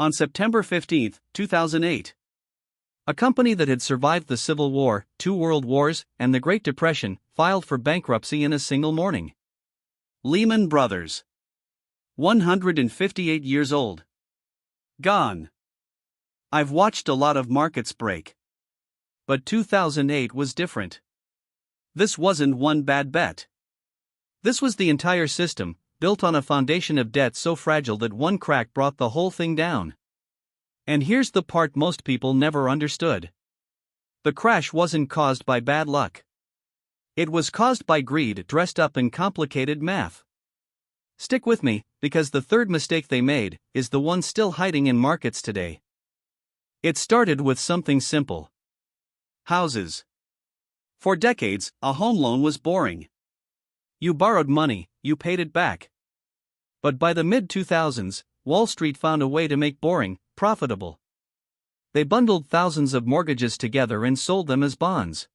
On September 15, 2008. A company that had survived the Civil War, 2 World Wars, and the Great Depression, filed for bankruptcy in a single morning. Lehman Brothers. 158 years old. Gone. I've watched a lot of markets break. But 2008 was different. This wasn't one bad bet. This was the entire system, built on a foundation of debt so fragile that one crack brought the whole thing down. And here's the part most people never understood. The crash wasn't caused by bad luck. It was caused by greed dressed up in complicated math. Stick with me, because the third mistake they made is the one still hiding in markets today. It started with something simple. Houses. For decades, a home loan was boring. You borrowed money, you paid it back. But by the mid-2000s, Wall Street found a way to make boring profitable. They bundled thousands of mortgages together and sold them as bonds.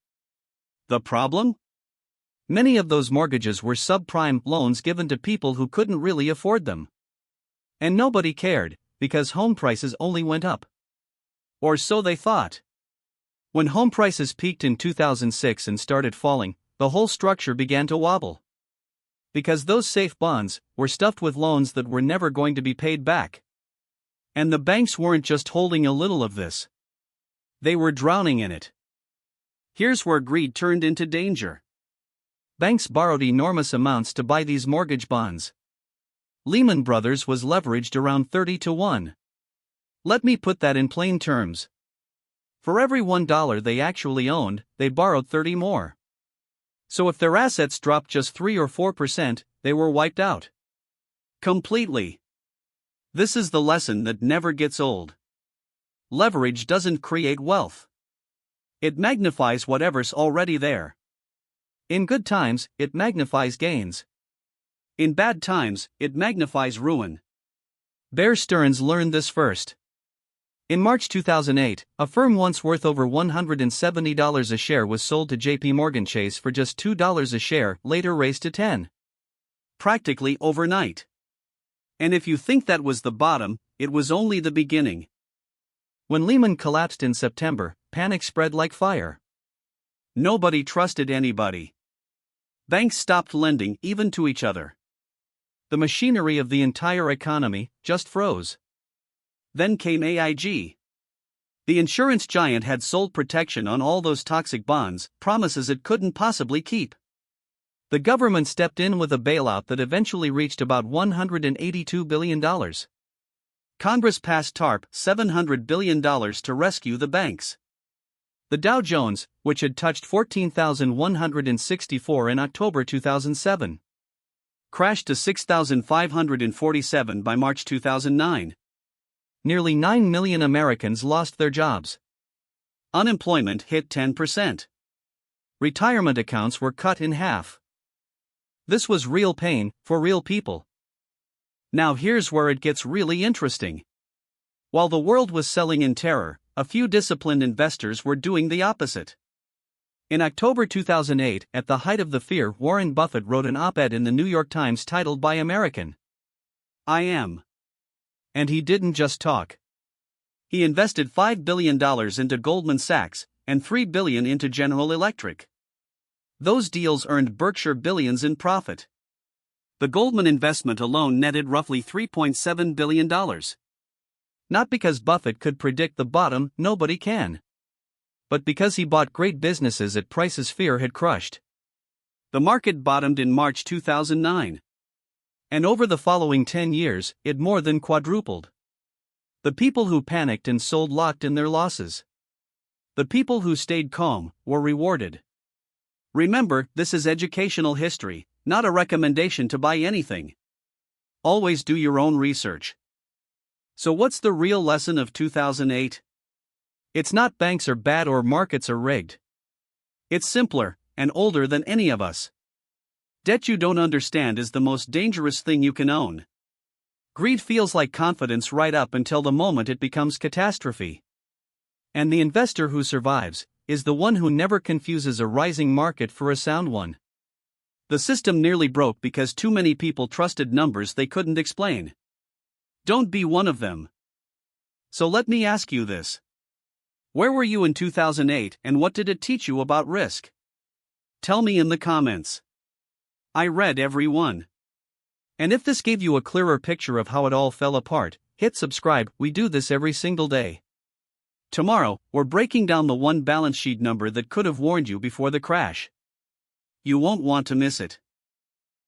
The problem? Many of those mortgages were subprime loans given to people who couldn't really afford them. And nobody cared, because home prices only went up. Or so they thought. When home prices peaked in 2006 and started falling, the whole structure began to wobble. Because those safe bonds were stuffed with loans that were never going to be paid back. And the banks weren't just holding a little of this. They were drowning in it. Here's where greed turned into danger. Banks borrowed enormous amounts to buy these mortgage bonds. Lehman Brothers was leveraged around 30-1. Let me put that in plain terms. For every $1 they actually owned, they borrowed 30 more. So if their assets dropped just 3 or 4%, they were wiped out. Completely. This is the lesson that never gets old. Leverage doesn't create wealth. It magnifies whatever's already there. In good times, it magnifies gains. In bad times, it magnifies ruin. Bear Stearns learned this first. In March 2008, a firm once worth over $170 a share was sold to J.P. Morgan Chase for just $2 a share, later raised to $10. Practically overnight. And if you think that was the bottom, it was only the beginning. When Lehman collapsed in September, panic spread like fire. Nobody trusted anybody. Banks stopped lending even to each other. The machinery of the entire economy just froze. Then came AIG. The insurance giant had sold protection on all those toxic bonds, promises it couldn't possibly keep. The government stepped in with a bailout that eventually reached about $182 billion. Congress passed TARP, $700 billion to rescue the banks. The Dow Jones, which had touched 14,164 in October 2007, crashed to 6,547 by March 2009. Nearly 9 million Americans lost their jobs. Unemployment hit 10%. Retirement accounts were cut in half. This was real pain for real people. Now here's where it gets really interesting. While the world was selling in terror, a few disciplined investors were doing the opposite. In October 2008, at the height of the fear, Warren Buffett wrote an op-ed in the New York Times titled "Buy American. I Am." And he didn't just talk. He invested $5 billion into Goldman Sachs and $3 billion into General Electric. Those deals earned Berkshire billions in profit. The Goldman investment alone netted roughly $3.7 billion. Not because Buffett could predict the bottom, nobody can. But because he bought great businesses at prices fear had crushed. The market bottomed in March 2009. And over the following 10 years, it more than quadrupled. The people who panicked and sold locked in their losses. The people who stayed calm were rewarded. Remember, this is educational history, not a recommendation to buy anything. Always do your own research. So what's the real lesson of 2008? It's not banks are bad or markets are rigged. It's simpler and older than any of us. Debt you don't understand is the most dangerous thing you can own. Greed feels like confidence right up until the moment it becomes catastrophe. And the investor who survives is the one who never confuses a rising market for a sound one. The system nearly broke because too many people trusted numbers they couldn't explain. Don't be one of them. So let me ask you this. Where were you in 2008 and what did it teach you about risk? Tell me in the comments. I read every one. And if this gave you a clearer picture of how it all fell apart, hit subscribe. We do this every single day. Tomorrow, we're breaking down the one balance sheet number that could have warned you before the crash. You won't want to miss it.